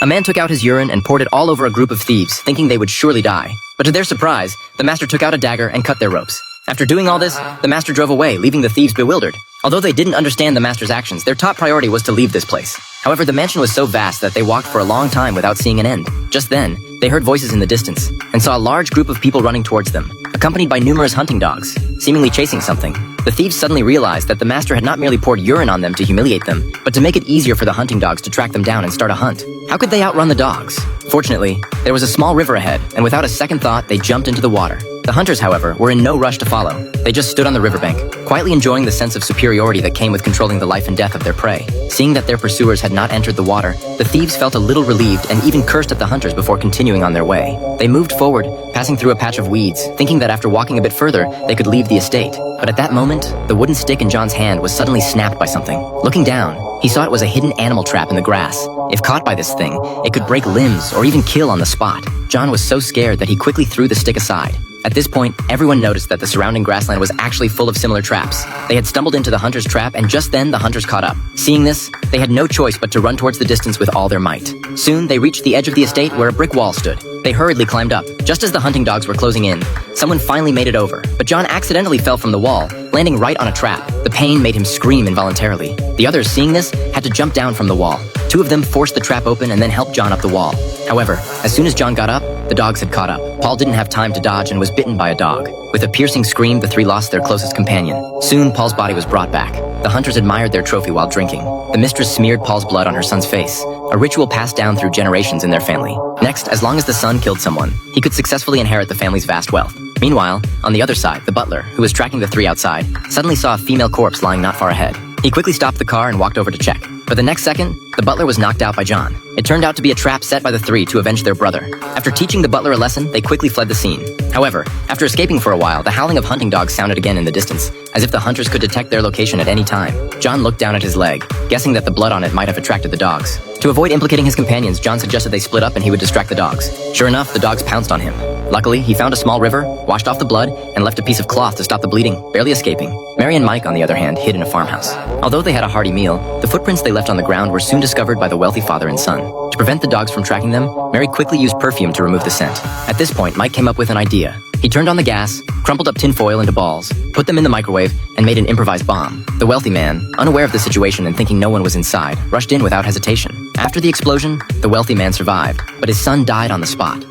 A man took out his urine and poured it all over a group of thieves, thinking they would surely die. But to their surprise, the master took out a dagger and cut their ropes. After doing all this, the master drove away, leaving the thieves bewildered. Although they didn't understand the master's actions, their top priority was to leave this place. However, the mansion was so vast that they walked for a long time without seeing an end. Just then, they heard voices in the distance and saw a large group of people running towards them, accompanied by numerous hunting dogs, seemingly chasing something. The thieves suddenly realized that the master had not merely poured urine on them to humiliate them, but to make it easier for the hunting dogs to track them down and start a hunt. How could they outrun the dogs? Fortunately, there was a small river ahead, and without a second thought, they jumped into the water. The hunters, however, were in no rush to follow. They just stood on the riverbank, quietly enjoying the sense of superiority that came with controlling the life and death of their prey. Seeing that their pursuers had not entered the water, the thieves felt a little relieved and even cursed at the hunters before continuing on their way. They moved forward, passing through a patch of weeds, thinking that after walking a bit further, they could leave the estate. But at that moment, the wooden stick in John's hand was suddenly snapped by something. Looking down, he saw it was a hidden animal trap in the grass. If caught by this thing, it could break limbs or even kill on the spot. John was so scared that he quickly threw the stick aside. At this point, everyone noticed that the surrounding grassland was actually full of similar traps. They had stumbled into the hunter's trap, and just then the hunters caught up. Seeing this, they had no choice but to run towards the distance with all their might. Soon, they reached the edge of the estate where a brick wall stood. They hurriedly climbed up. Just as the hunting dogs were closing in, someone finally made it over, but John accidentally fell from the wall, landing right on a trap. The pain made him scream involuntarily. The others, seeing this, had to jump down from the wall. Two of them forced the trap open and then helped John up the wall. However, as soon as John got up, the dogs had caught up. Paul didn't have time to dodge and was bitten by a dog. With a piercing scream, the three lost their closest companion. Soon, Paul's body was brought back. The hunters admired their trophy while drinking. The mistress smeared Paul's blood on her son's face, a ritual passed down through generations in their family. Next, as long as the son killed someone, he could successfully inherit the family's vast wealth. Meanwhile, on the other side, the butler, who was tracking the three outside, suddenly saw a female corpse lying not far ahead. He quickly stopped the car and walked over to check. But the next second, the butler was knocked out by John. It turned out to be a trap set by the three to avenge their brother. After teaching the butler a lesson, they quickly fled the scene. However, after escaping for a while, the howling of hunting dogs sounded again in the distance, as if the hunters could detect their location at any time. John looked down at his leg, guessing that the blood on it might have attracted the dogs. To avoid implicating his companions, John suggested they split up and he would distract the dogs. Sure enough, the dogs pounced on him. Luckily, he found a small river, washed off the blood, and left a piece of cloth to stop the bleeding, barely escaping. Mary and Mike, on the other hand, hid in a farmhouse. Although they had a hearty meal, the footprints they left on the ground were soon discovered by the wealthy father and son. To prevent the dogs from tracking them, Mary quickly used perfume to remove the scent. At this point, Mike came up with an idea. He turned on the gas, crumpled up tinfoil into balls, put them in the microwave, and made an improvised bomb. The wealthy man, unaware of the situation and thinking no one was inside, rushed in without hesitation. After the explosion, the wealthy man survived, but his son died on the spot.